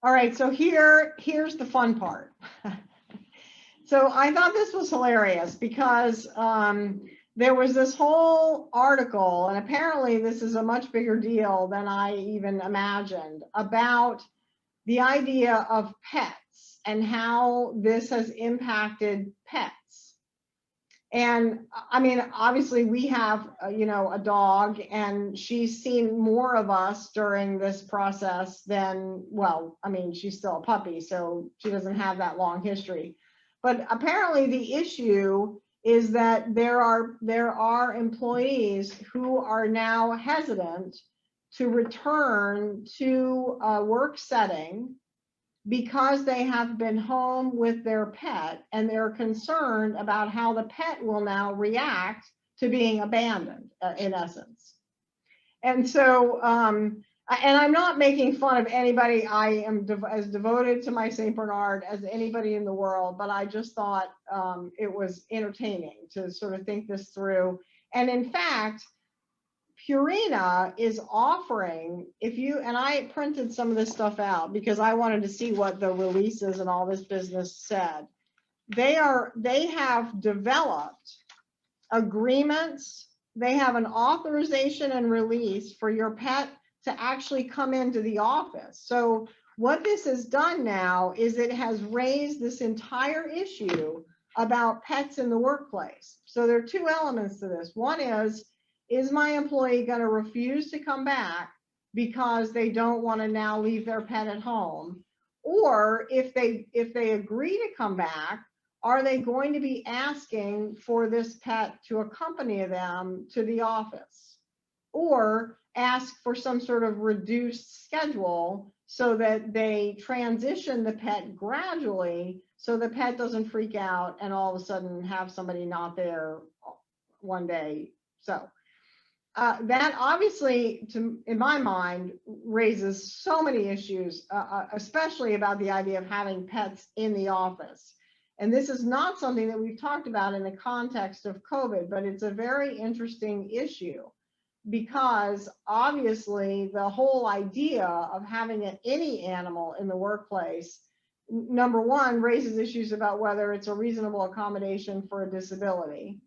All right, so here's the fun part. So I thought this was hilarious because there was this whole article, and apparently this is a much bigger deal than I even imagined, about the idea of pets and how this has impacted pets. And I mean, obviously we have, a dog, and she's seen more of us during this process than, well, I mean, she's still a puppy, so she doesn't have that long history. But apparently the issue is that there are employees who are now hesitant to return to a work setting because they have been home with their pet, and they're concerned about how the pet will now react to being abandoned, in essence. And so, and I'm not making fun of anybody. I am as devoted to my St. Bernard as anybody in the world, but I just thought it was entertaining to sort of think this through. And in fact, Purina is offering, and I printed some of this stuff out because I wanted to see what the releases and all this business said. They have developed agreements. They have an authorization and release for your pet to actually come into the office. So what this has done now is it has raised this entire issue about pets in the workplace. So there are two elements to this. One is my employee going to refuse to come back because they don't want to now leave their pet at home? Or if they agree to come back, are they going to be asking for this pet to accompany them to the office, or ask for some sort of reduced schedule so that they transition the pet gradually so the pet doesn't freak out and all of a sudden have somebody not there one day? So that obviously, in my mind, raises so many issues, especially about the idea of having pets in the office. And this is not something that we've talked about in the context of COVID, but it's a very interesting issue because obviously the whole idea of having any animal in the workplace, number one, raises issues about whether it's a reasonable accommodation for a disability,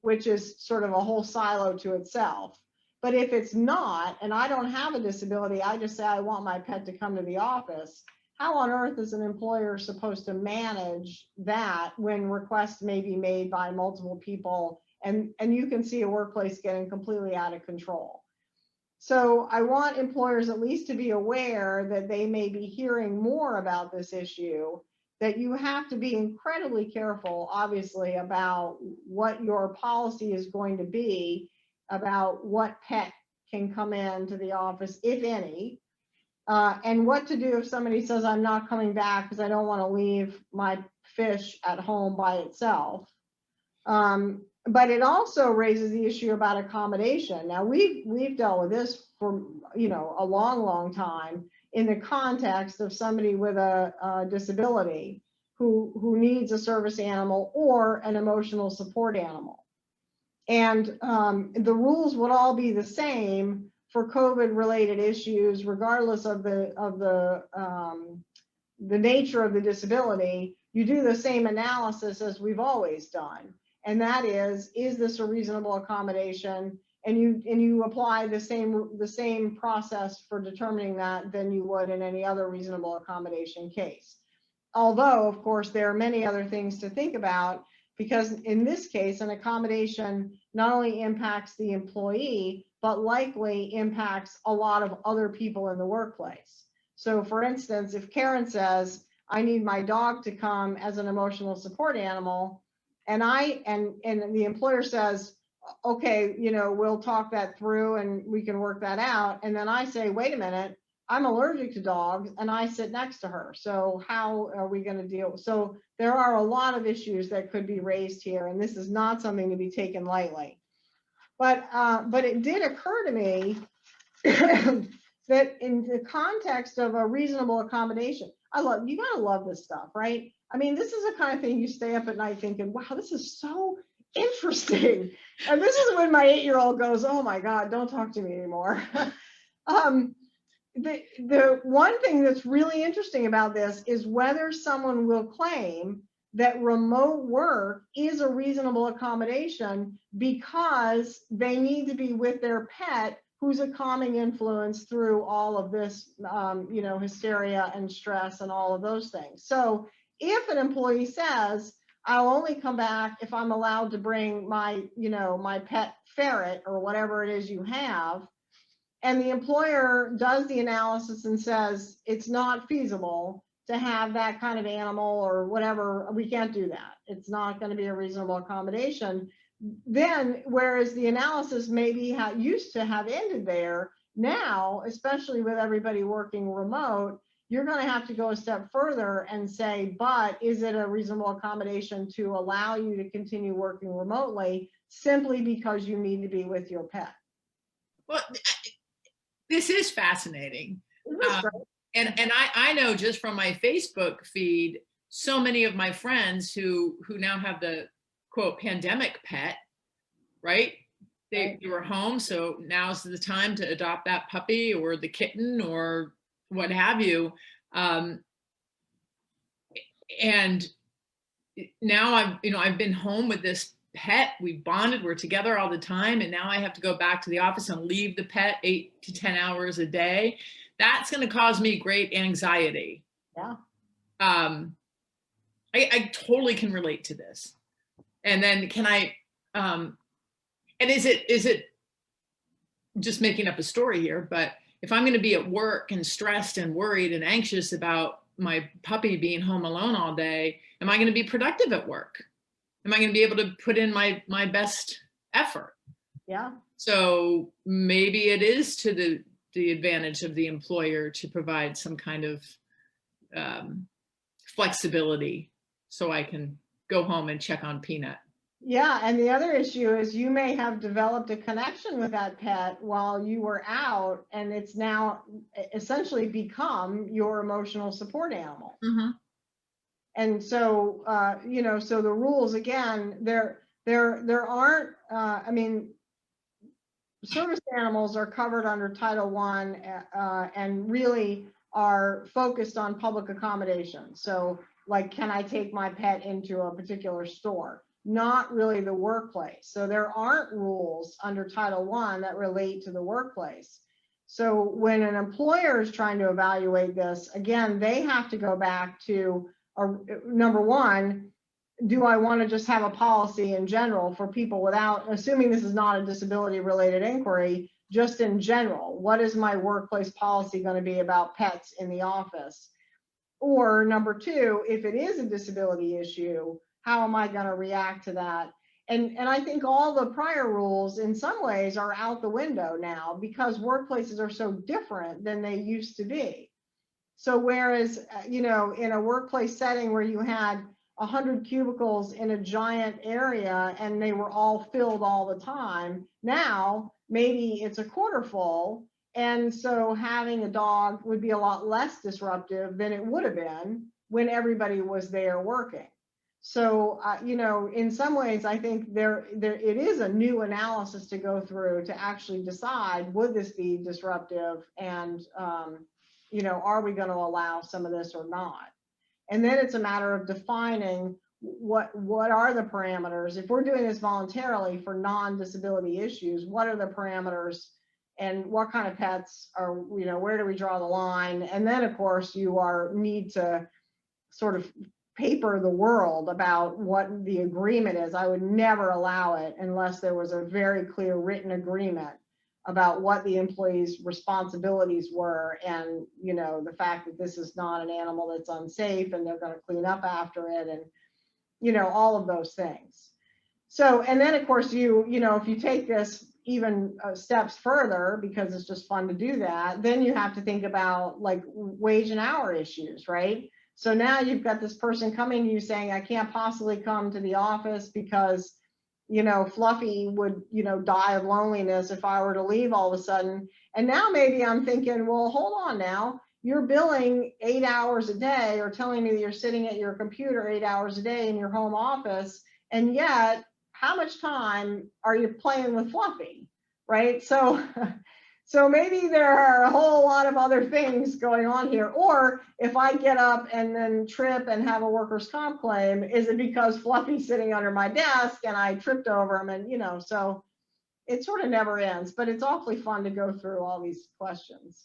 which is sort of a whole silo to itself. But if it's not, and I don't have a disability, I just say I want my pet to come to the office, how on earth is an employer supposed to manage that when requests may be made by multiple people, and you can see a workplace getting completely out of control? So I want employers at least to be aware that they may be hearing more about this issue, that you have to be incredibly careful, obviously, about what your policy is going to be about what pet can come into the office, if any, and what to do if somebody says, I'm not coming back because I don't want to leave my fish at home by itself. But it also raises the issue about accommodation. Now, we've dealt with this for a long time in the context of somebody with a disability who needs a service animal or an emotional support animal. And the rules would all be the same for COVID-related issues, regardless of the nature of the disability. You do the same analysis as we've always done, and that is this a reasonable accommodation? And you apply the same process for determining that than you would in any other reasonable accommodation case. Although, of course, there are many other things to think about, because in this case, an accommodation not only impacts the employee, but likely impacts a lot of other people in the workplace. So for instance, if Karen says, I need my dog to come as an emotional support animal, and the employer says, okay, we'll talk that through and we can work that out. And then I say, wait a minute, I'm allergic to dogs and I sit next to her. So how are we going to deal? So there are a lot of issues that could be raised here, and this is not something to be taken lightly. But it did occur to me that in the context of a reasonable accommodation, you gotta love this stuff, right? I mean, this is the kind of thing you stay up at night thinking, wow, this is so interesting. And this is when my 8-year-old goes, oh my God, don't talk to me anymore. the one thing that's really interesting about this is whether someone will claim that remote work is a reasonable accommodation because they need to be with their pet, who's a calming influence through all of this, hysteria and stress and all of those things. So if an employee says, I'll only come back if I'm allowed to bring my, my pet ferret or whatever it is you have, and the employer does the analysis and says it's not feasible to have that kind of animal or whatever, we can't do that. It's not going to be a reasonable accommodation. Then, whereas the analysis maybe used to have ended there, now, especially with everybody working remote, you're going to have to go a step further and say, but is it a reasonable accommodation to allow you to continue working remotely simply because you need to be with your pet? Well, this is fascinating. And I know just from my Facebook feed, so many of my friends who now have the quote pandemic pet, right? They were home, so now's the time to adopt that puppy or the kitten or what have you. And now I've been home with this pet. We bonded, we're together all the time, and now I have to go back to the office and leave the pet 8 to 10 hours a day. That's going to cause me great anxiety. Yeah. I totally can relate to this. And then can I, and is it just making up a story here, but if I'm going to be at work and stressed and worried and anxious about my puppy being home alone all day, am I going to be productive at work? Am I going to be able to put in my best effort? Yeah. So maybe it is to the advantage of the employer to provide some kind of flexibility so I can go home and check on Peanut. Yeah, and the other issue is you may have developed a connection with that pet while you were out, and it's now essentially become your emotional support animal. Mm-hmm. And so, so the rules, again, there aren't, service animals are covered under Title I and really are focused on public accommodation. So like, can I take my pet into a particular store? Not really the workplace. So there aren't rules under Title I that relate to the workplace. So when an employer is trying to evaluate this, again, they have to go back to, number one, do I want to just have a policy in general for people without, assuming this is not a disability related inquiry, just in general, what is my workplace policy going to be about pets in the office? Or number two, if it is a disability issue, how am I going to react to that? And I think all the prior rules in some ways are out the window now because workplaces are so different than they used to be. So whereas, in a workplace setting where you had 100 cubicles in a giant area and they were all filled all the time, now maybe it's a quarter full. And so having a dog would be a lot less disruptive than it would have been when everybody was there working. So, in some ways, I think it is a new analysis to go through to actually decide, would this be disruptive? And, are we going to allow some of this or not? And then it's a matter of defining what are the parameters. If we're doing this voluntarily for non-disability issues, what are the parameters and what kind of pets are, where do we draw the line? And then, of course, you need to sort of paper the world about what the agreement is. I would never allow it unless there was a very clear written agreement about what the employee's responsibilities were, and the fact that this is not an animal that's unsafe and they're going to clean up after it, and all of those things. So, and then of course if you take this even steps further, because it's just fun to do that, then you have to think about like wage and hour issues, right? So now you've got this person coming to you saying, I can't possibly come to the office because Fluffy would, die of loneliness if I were to leave all of a sudden. And now maybe I'm thinking, well, hold on now. You're billing 8 hours a day or telling me that you're sitting at your computer 8 hours a day in your home office. And yet, how much time are you playing with Fluffy, right? So So maybe there are a whole lot of other things going on here. Or if I get up and then trip and have a workers' comp claim, is it because Fluffy's sitting under my desk and I tripped over him? And, you know, so it sort of never ends, but it's awfully fun to go through all these questions.